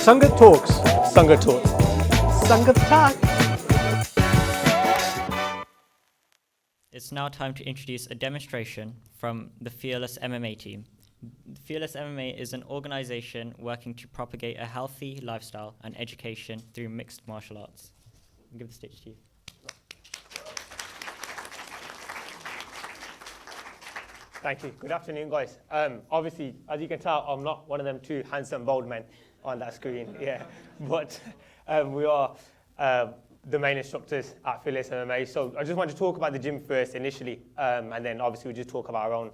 Sangat talks. Sangat talks. Sangat talk. It's now time to introduce a demonstration from the Fearless MMA team. Fearless MMA is an organization working to propagate a healthy lifestyle and education through mixed martial arts. I'll give the stage to you. Thank you. Good afternoon, guys. Obviously, as you can tell, I'm not one of them two handsome, bold men on that screen. Yeah, but we are the main instructors at Fearless MMA. So I just want to talk about the gym first initially, and then obviously we just talk about our own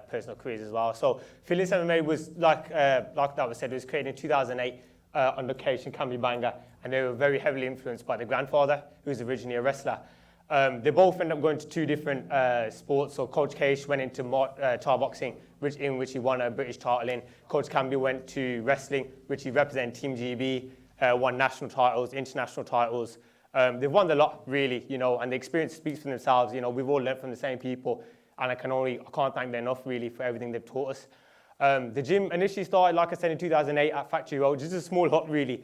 personal careers as well. So Fearless MMA was like that was said, it was created in 2008 under Cage and Camby Banga, and they were very heavily influenced by their grandfather, who was originally a wrestler. They both ended up going to two different sports. So Coach Cage went into Thai boxing, in which he won a British title in. Coach Camby went to wrestling, which he represented Team GB, won national titles, international titles. They've won a lot, really, and the experience speaks for themselves. We've all learned from the same people, and I can't thank them enough, really, for everything they've taught us. The gym initially started, like I said, in 2008 at Factory Road, just a small hut, really.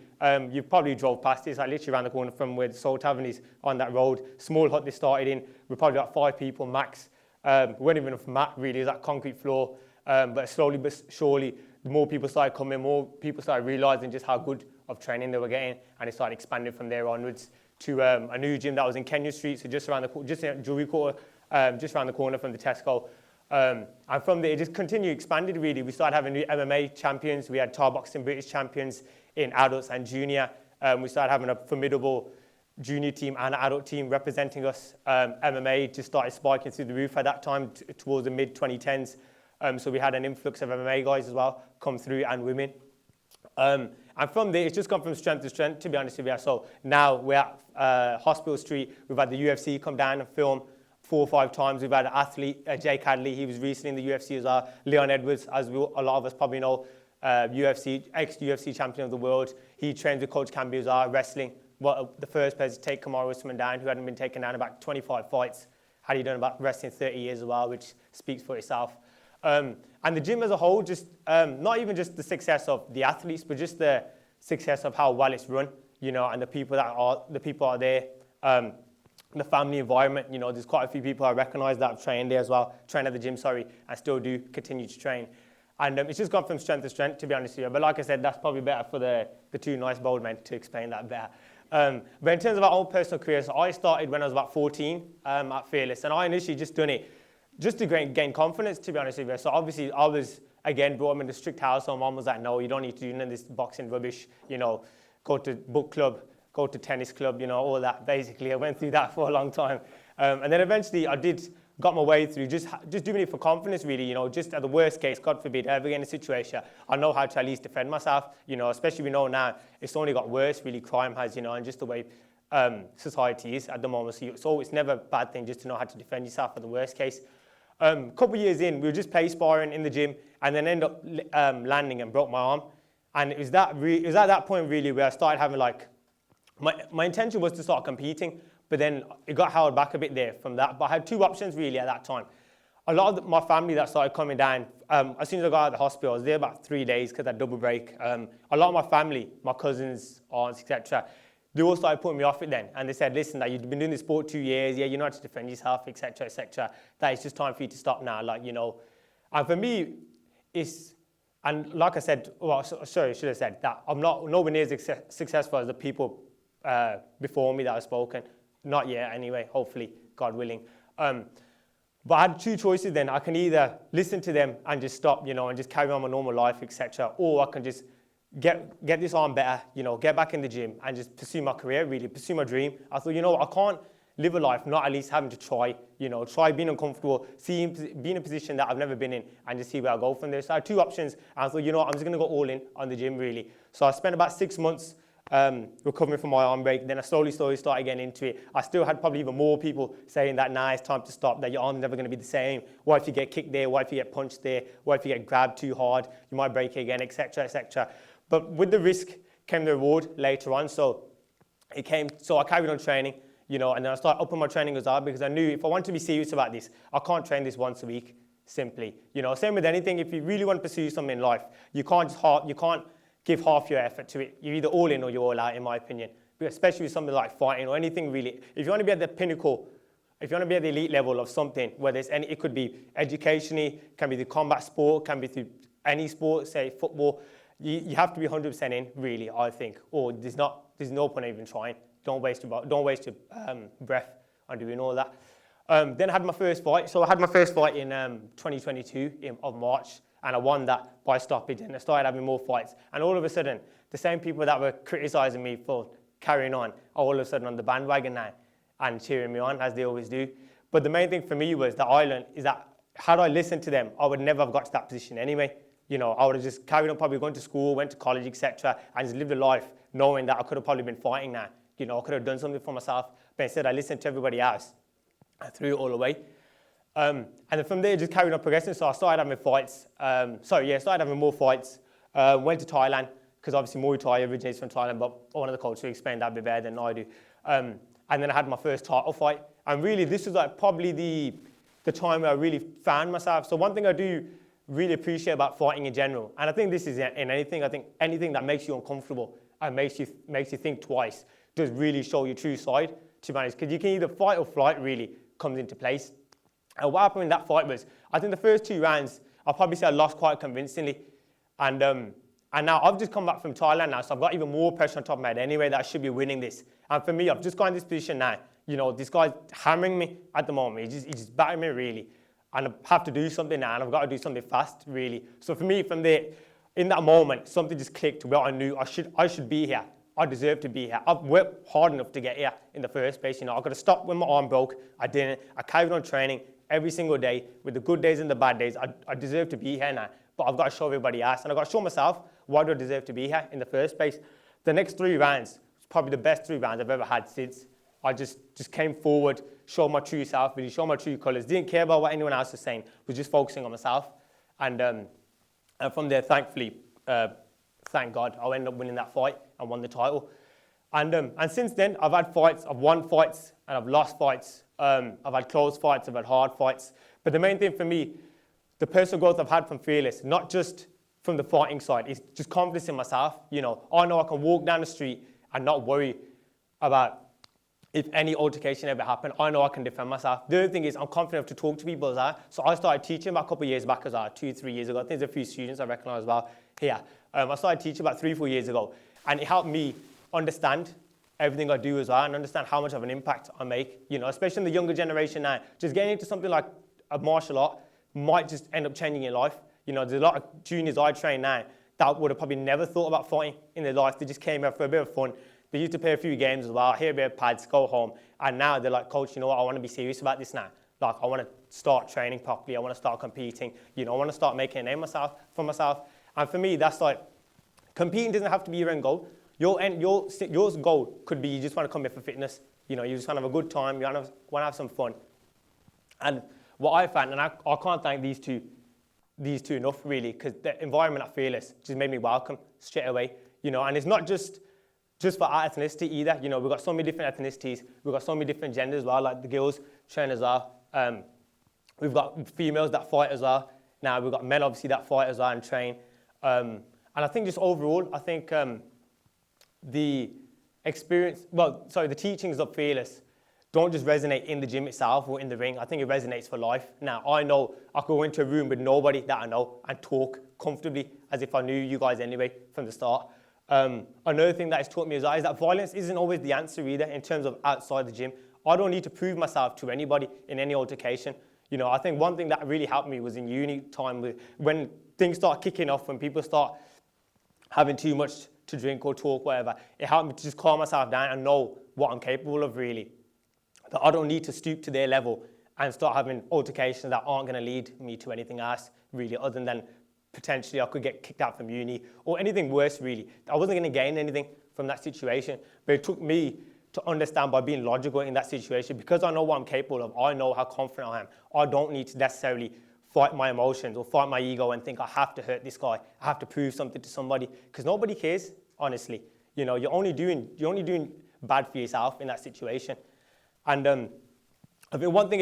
You probably drove past it. It's like literally around the corner from where the Soul Tavern is on that road. Small hut they started in. We're probably about 5 people max. We weren't even enough mat, really. It was that concrete floor. But slowly but surely, the more people started coming, more people started realising just how good of training they were getting, and it started expanding from there onwards to a new gym that was in Kenya Street, so just around just in Jewelry Quarter, just around the corner from the Tesco. And from there, it just continued, expanded, really. We started having new MMA champions. We had Thai boxing British champions in adults and junior. We started having a formidable junior team and adult team representing us. MMA just started spiking through the roof at that time towards the mid-2010s. So we had an influx of MMA guys as well come through, and women. And from there, it's just gone from strength to strength, to be honest with you. So now we're at Hospital Street. We've had the UFC come down and film 4 or 5 times. We've had an athlete, Jake Hadley. He was recently in the UFC as well. Leon Edwards, a lot of us probably know, ex-UFC champion of the world. He trains with Coach Camby as well, wrestling. The first person to take Kamaru Usman down, who hadn't been taken down about 25 fights. Had he done about wrestling 30 years as well, which speaks for itself. And the gym as a whole, just not even just the success of the athletes, but just the success of how well it's run, and the people are there. The family environment, there's quite a few people I recognise that have trained there as well, trained at the gym, and still do continue to train. And it's just gone from strength to strength, to be honest with you. But like I said, that's probably better for the two nice bold men to explain that better. But in terms of our own personal careers, so I started when I was about 14 at Fearless, and I initially just done it just to gain confidence, to be honest with you. So obviously I was, again, brought up in a strict house, so mom was like, no, you don't need to do none of this boxing rubbish, go to book club, go to tennis club, all that. Basically, I went through that for a long time. And then eventually I got my way through, just doing it for confidence, really, just at the worst case, God forbid, ever get in a situation, I know how to at least defend myself, especially we know now it's only got worse, really, crime has, and just the way society is at the moment. So it's never a bad thing just to know how to defend yourself at the worst case. A couple of years in, we were just play sparring in the gym, and then ended up landing and broke my arm. And it was at that point, really, where I started having, my intention was to start competing, but then it got held back a bit there from that. But I had 2 options, really, at that time. A lot of my family that started coming down, as soon as I got out of the hospital, I was there about 3 days because I had double break. A lot of my family, my cousins, aunts, etc., they all started putting me off it then. And they said, listen, that you've been doing this sport 2 years, you know how to defend yourself, etc., etc. That it's just time for you to stop now, And for me, and like I said, sorry, I should have said that I'm nowhere near as successful as the people before me that have spoken. Not yet, anyway, hopefully, God willing. But I had 2 choices then. I can either listen to them and just stop, and just carry on my normal life, etc., or I can just get this arm better, get back in the gym and just pursue my career, really, pursue my dream. I thought, I can't live a life not at least having to try, try being uncomfortable, be in a position that I've never been in, and just see where I go from there. So I had 2 options, and I thought, I'm just going to go all in on the gym, really. So I spent about 6 months recovering from my arm break. Then I slowly started getting into it. I still had probably even more people saying that, nah, it's time to stop, that your arm's never going to be the same. What if you get kicked there? What if you get punched there? What if you get grabbed too hard? You might break it again, etc., etc. But with the risk came the reward later on. So I carried on training, and then I started upping my training as well, because I knew if I want to be serious about this, I can't train this once a week, simply. Same with anything. If you really want to pursue something in life, you can't give half your effort to it. You're either all in or you're all out, in my opinion. But especially with something like fighting or anything really. If you want to be at the pinnacle, if you want to be at the elite level of something, whether it's it could be educationally, can be the combat sport, can be through any sport, say football, you have to be 100% in, really, I think. Or there's no point even trying. Don't waste your breath on doing all that. Then I had my first fight. So I had my first fight in 2022 of March, and I won that by stoppage. And I started having more fights. And all of a sudden, the same people that were criticizing me for carrying on are all of a sudden on the bandwagon now and cheering me on, as they always do. But the main thing for me was that I learned is that had I listened to them, I would never have got to that position anyway. You know, I would have just carried on, probably going to school, went to college, etc., and just lived a life knowing that I could have probably been fighting now. You know, I could have done something for myself, but instead I listened to everybody else. I threw it all away. And then from there, just carried on progressing. So I started having fights. Started having more fights. Went to Thailand, because obviously Muay Thai originates from Thailand, but one of the cultures explained that a bit better than I do. And then I had my first title fight. And really, this was like probably the time where I really found myself. So one thing I do really appreciate about fighting in general, and I think this is in anything, I think anything that makes you uncomfortable and makes you think twice does really show your true side, to be honest, because you can either fight or flight really comes into place. And what happened in that fight was, I think the first 2 rounds, I'll probably say I lost quite convincingly. And now I've just come back from Thailand now, so I've got even more pressure on top of my head anyway that I should be winning this. And for me, I've just got in this position now. You know, this guy's hammering me at the moment. He's just battering me really. And I have to do something now, and I've got to do something fast, really. So for me, from there, in that moment, something just clicked where I knew I should be here. I deserve to be here. I've worked hard enough to get here in the first place. You know, I could have stopped when my arm broke. I didn't. I carried on training every single day with the good days and the bad days. I deserve to be here now. But I've got to show everybody else. And I've got to show myself why do I deserve to be here in the first place. The next 3 rounds was probably the best 3 rounds I've ever had since. I just came forward, showed my true self, really showed my true colours. Didn't care about what anyone else was saying. Was just focusing on myself. And from there, thankfully, thank God, I ended up winning that fight and won the title. And since then, I've had fights. I've won fights and I've lost fights. I've had close fights. I've had hard fights. But the main thing for me, the personal growth I've had from Fearless, not just from the fighting side, is just confidence in myself. You know I can walk down the street and not worry about if any altercation ever happened. I know I can defend myself. The other thing is I'm confident enough to talk to people as well. So I started teaching about a couple of years back as well, 2-3 years ago. I think there's a few students I recognise as well here. I started teaching about 3-4 years ago, and it helped me understand everything I do as well and understand how much of an impact I make, you know, especially in the younger generation now. Just getting into something like a martial art might just end up changing your life. You know, there's a lot of juniors I train now that would have probably never thought about fighting in their life. They just came out for a bit of fun. They used to play a few games as well, hear a bit of pads, go home. And now they're like, coach, you know what, I want to be serious about this now. Like, I want to start training properly. I want to start competing. You know, I want to start making a name for myself. And for me, that's like, competing doesn't have to be your end goal. Your goal could be you just want to come here for fitness. You know, you just want to have a good time. You want to have some fun. And what I found, and I can't thank these two enough really, because the environment at Fearless just made me welcome straight away. You know, and it's not just for our ethnicity either. You know, we've got so many different ethnicities. We've got so many different genders as well, like the girls train as well. We've got females that fight as well. Now we've got men obviously that fight as well and train. And I think just overall, I think the teachings of Fearless don't just resonate in the gym itself or in the ring. I think it resonates for life. Now, I know I could go into a room with nobody that I know and talk comfortably as if I knew you guys anyway from the start. Another thing that it's taught me is that violence isn't always the answer either in terms of outside the gym. I don't need to prove myself to anybody in any altercation. You know, I think one thing that really helped me was in uni time when things start kicking off, when people start having too much to drink or talk, whatever. It helped me to just calm myself down and know what I'm capable of really. That I don't need to stoop to their level and start having altercations that aren't going to lead me to anything else really, other than potentially I could get kicked out from uni or anything worse really. I wasn't going to gain anything from that situation, but it took me to understand by being logical in that situation, because I know what I'm capable of, I know how confident I am. I don't need to necessarily fight my emotions or fight my ego and think I have to hurt this guy, I have to prove something to somebody, because nobody cares, honestly. You know, you're only doing bad for yourself in that situation. And I think one thing,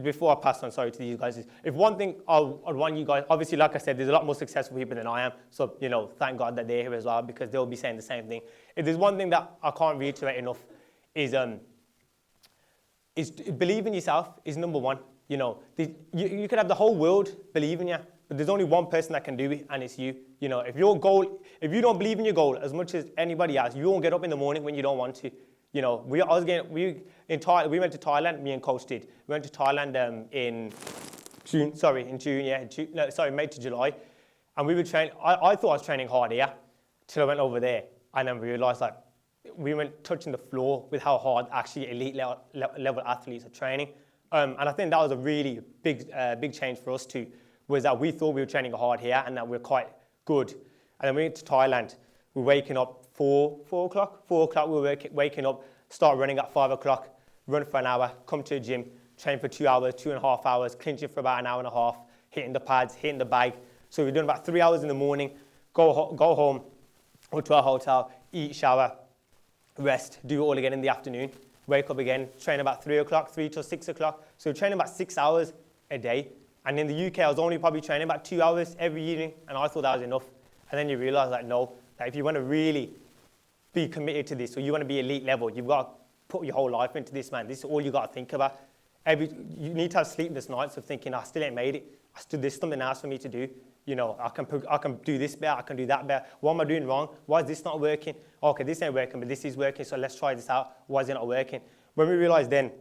before I pass on, sorry, to these guys, is if one thing I'd want you guys, obviously, like I said, there's a lot more successful people than I am. So, thank God that they're here as well, because they'll be saying the same thing. If there's one thing that I can't reiterate enough is believe in yourself is number one. You could have the whole world believe in you, but there's only one person that can do it, and it's you. If you don't believe in your goal as much as anybody else, you won't get up in the morning when you don't want to. We went to Thailand. Me and Coach did. We went to Thailand in June. May to July, and we were training. I thought I was training hard here, till I went over there, and then we realised we went touching the floor with how hard actually elite level athletes are training. And I think that was a really big change for us too, was that we thought we were training hard here and that we were quite good. And then we went to Thailand. We were waking up 4 o'clock. 4 o'clock we were waking up, start running at 5 o'clock, run for an hour, come to the gym, train for 2 hours, 2.5 hours, clinching for about an hour and a half, hitting the pads, hitting the bag. So we're doing about 3 hours in the morning, go home, go to our hotel, eat, shower, rest, do it all again in the afternoon, wake up again, train about 3 o'clock, 3 till 6 o'clock. So we're training about 6 hours a day. And in the UK, I was only probably training about 2 hours every evening, and I thought that was enough. And then you realize that if you want to really be committed to this, or you want to be elite level, you've got to put your whole life into this, man. This is all you got to think about. You need to have sleepless nights of thinking, I still ain't made it. There's something else for me to do. I can do this better, I can do that better. What am I doing wrong? Why is this not working? Okay, this ain't working, but this is working, so let's try this out. Why is it not working? When we realized then,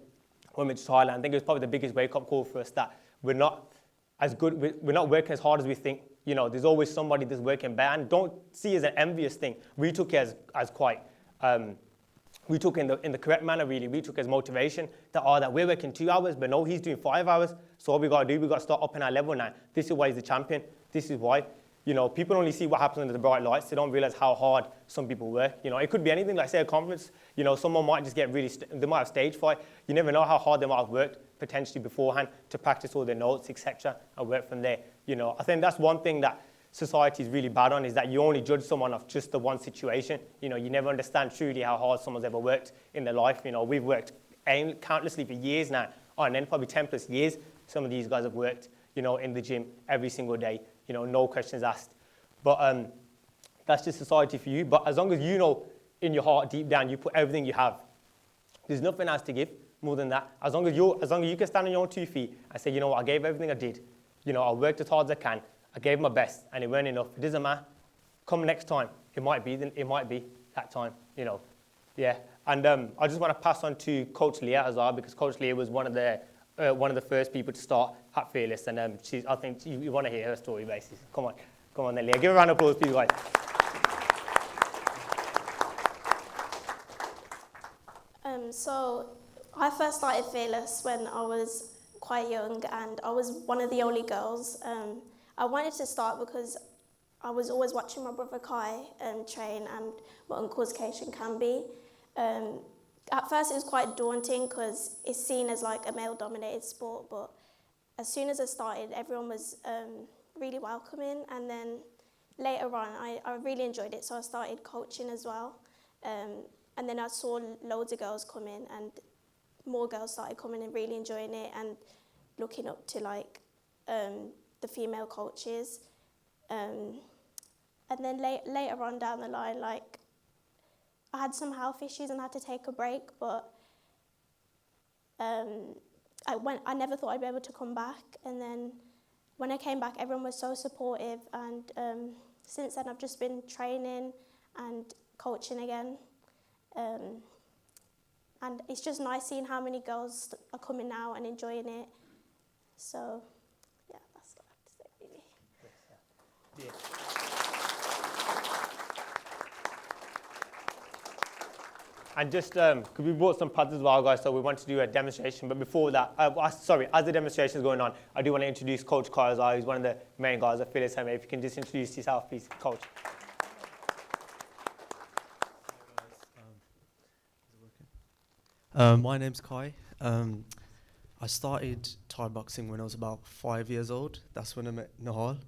when we went to Thailand, I think it was probably the biggest wake-up call for us that we're not as good, we're not working as hard as we think. There's always somebody that's working better, and don't see it as an envious thing. We took it as quite, we took it in the correct manner, really. We took it as motivation that we're working 2 hours, but no, he's doing 5 hours. So what we got to do, we got to start upping our level now. This is why he's the champion. This is why. People only see what happens under the bright lights. They don't realize how hard some people work. It could be anything, like say a conference. Someone might just get they might have stage fright. You never know how hard they might have worked potentially beforehand to practice all their notes, etc., and work from there. I think that's one thing that society is really bad on, is that you only judge someone off just the one situation. You never understand truly how hard someone's ever worked in their life. We've worked countlessly for years now, and then probably 10 plus years. Some of these guys have worked, in the gym every single day. No questions asked. But that's just society for you. But as long as in your heart, deep down, you put everything you have, there's nothing else to give more than that. As long as you can stand on your own 2 feet and say, what, I gave everything I did. I worked as hard as I can. I gave my best, and it weren't enough. It doesn't matter. Come next time. It might be that time. Yeah. And I just want to pass on to Coach Leah as well, because Coach Leah was one of the first people to start at Fearless, and I think you want to hear her story, basically. Come on then, Leah. Give a round of applause, please, guys. So I first started Fearless when I was quite young, and I was one of the only girls. I wanted to start because I was always watching my brother Kai train, and what uncle's Cation can be. At first it was quite daunting because it's seen as like a male-dominated sport, but as soon as I started, everyone was really welcoming, and then later on I really enjoyed it, so I started coaching as well. And then I saw loads of girls come in, and more girls started coming and really enjoying it and looking up to the female coaches. And then later on down the line, I had some health issues and had to take a break, but I never thought I'd be able to come back. And then when I came back, everyone was so supportive, and since then I've just been training and coaching again. And it's just nice seeing how many girls are coming now and enjoying it. So, yeah, that's what I have to say, really. Yeah. And just, because we brought some pads as well, guys, so we want to do a demonstration. But before that, as the demonstration is going on, I do want to introduce Coach Kai as well, who's one of the main guys at Fearless MMA. If you can just introduce yourself, please, Coach. My name's Kai. I started Thai boxing when I was about 5 years old. That's when I met Nahal.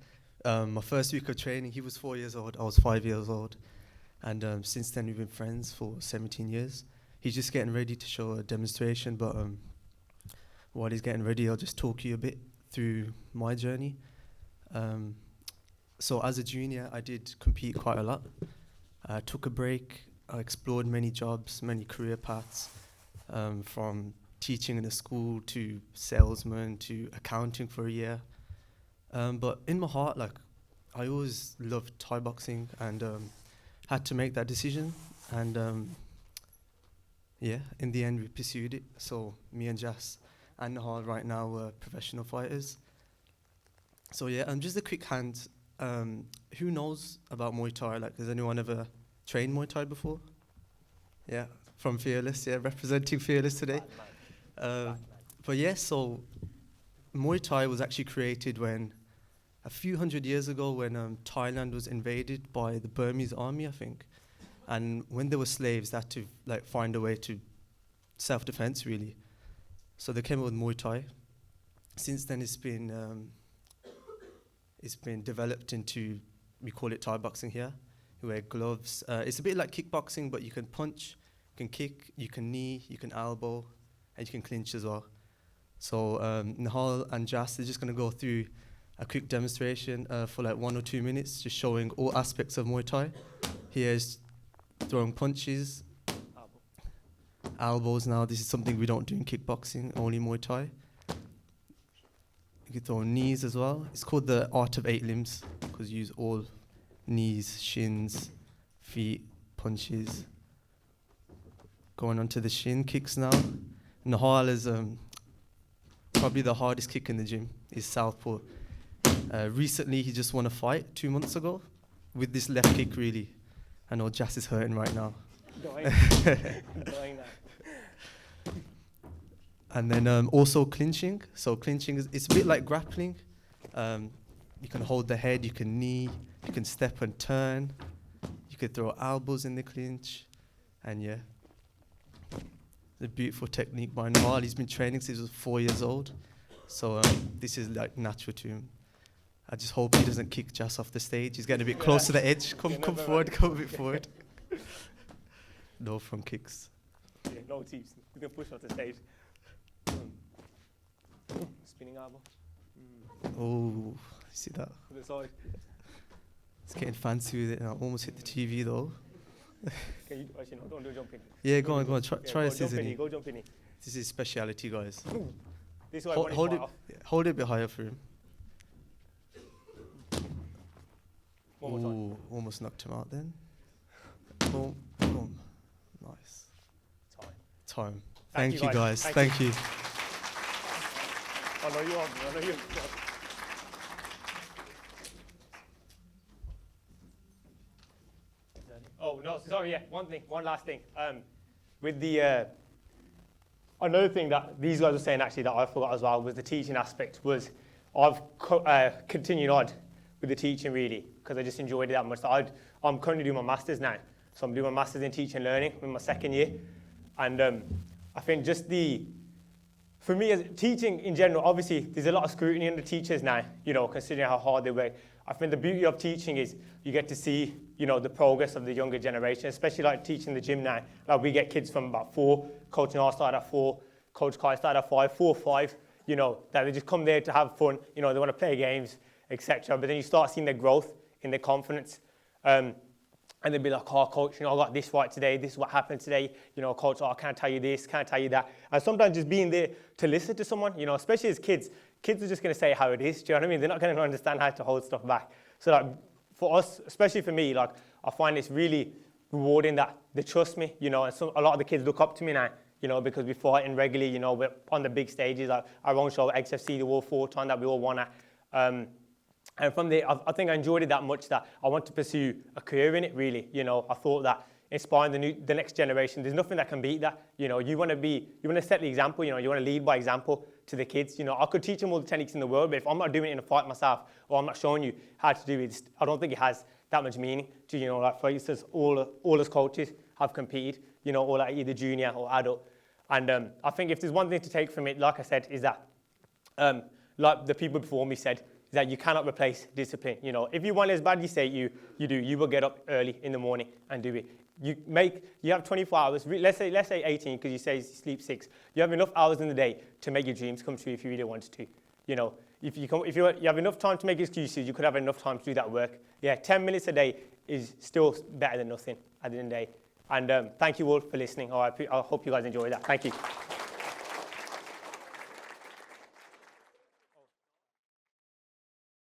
My first week of training, he was 4 years old, I was 5 years old. And since then we've been friends for 17 years. He's just getting ready to show a demonstration, but while he's getting ready, I'll just talk you a bit through my journey. So as a junior, I did compete quite a lot. I took a break. I explored many jobs, many career paths, from teaching in a school to salesman to accounting for a year. But in my heart, like, I always loved Thai boxing and had to make that decision. And yeah, in the end, we pursued it. So me and Jas and Nahal right now are professional fighters. So yeah, just a quick hand. Who knows about Muay Thai? Like, has anyone ever trained Muay Thai before? Yeah, from Fearless, yeah, representing Fearless today. But yeah, so Muay Thai was actually created when, a few hundred years ago, when Thailand was invaded by the Burmese army, I think. And when they were slaves, they had to like find a way to self-defense, really. So they came up with Muay Thai. Since then, it's been developed into, we call it Thai boxing here. You wear gloves. It's a bit like kickboxing, but you can punch, you can kick, you can knee, you can elbow, and you can clinch as well. So Nahal and Jas are just going to go through a quick demonstration for like 1 or 2 minutes, just showing all aspects of Muay Thai. Here's throwing punches, elbows. Now this is something we don't do in kickboxing, only Muay Thai. You can throw knees as well. It's called the art of 8 limbs because you use all knees, shins, feet, punches. Going on to the shin kicks now. Nahal is probably the hardest kick in the gym, is southpaw. Recently, he just won a fight 2 months ago with this left kick, really. I know Jas is hurting right now. Doing that. And then also clinching. So clinching it's a bit like grappling. You can hold the head, you can knee, you can step and turn. You could throw elbows in the clinch. And yeah, a beautiful technique by Nahal. He's been training since he was 4 years old. So this is like natural to him. I just hope he doesn't kick Jas off the stage. He's getting a bit close to the edge. Come forward, come a bit forward. No front kicks. Yeah, no teeps. You can push off the stage. Spinning elbow. Oh, see that? To the side. It's getting fancy with it now. Almost hit the TV though. Can you, actually, no, don't do jumping. Yeah, go on. Try a go scissor jump in, knee. go jump in. This is speciality, guys. This is why Hold it a bit higher for him. One more time. Ooh, almost knocked him out then. Boom, boom. Nice. Time. Thank you, guys. Thank you. I know you are. I know you are. Oh, no, sorry, yeah, one last thing. With the, another thing that these guys were saying actually that I forgot as well was the teaching aspect was I've continued on with the teaching really because I just enjoyed it that much. So I'm currently doing my Masters now. So I'm doing my Masters in Teaching and Learning in my second year. And I think just for me as teaching in general, obviously there's a lot of scrutiny on the teachers now, considering how hard they work. I think the beauty of teaching is you get to see, the progress of the younger generation, especially like teaching the gym now. Like we get kids from about 4, Coach Nar started at 4, Coach Kai started at 5, 4 or 5, that they just come there to have fun, they want to play games, etc. But then you start seeing their growth in their confidence. And they'll be like, oh, Coach, I got this fight today. This is what happened today. Coach, I can't tell you this, can't tell you that. And sometimes just being there to listen to someone, especially as kids are just going to say how it is. Do you know what I mean? They're not going to understand how to hold stuff back. So like for us, especially for me, like I find it's really rewarding that they trust me, and a lot of the kids look up to me now, because we fighting regularly, we're on the big stages. Like our own show, XFC, the World 4 time that we all won at. And from there, I think I enjoyed it that much that I want to pursue a career in it, really. I thought that inspiring the next generation, there's nothing that can beat that. You want to set the example, you want to lead by example to the kids. I could teach them all the techniques in the world, but if I'm not doing it in a fight myself, or I'm not showing you how to do it, I don't think it has that much meaning to, like for instance, all us coaches have competed, all at either junior or adult. And I think if there's one thing to take from it, like I said, is that, like the people before me said, that you cannot replace discipline. You know, if you want as badly say you do, you will get up early in the morning and do it. You have 24 hours, let's say 18, because you say you sleep 6. You have enough hours in the day to make your dreams come true if you really wanted to. You know, if you have enough time to make excuses, you could have enough time to do that work. Yeah, 10 minutes a day is still better than nothing at the end of the day. And thank you all for listening. I hope you guys enjoyed that. Thank you.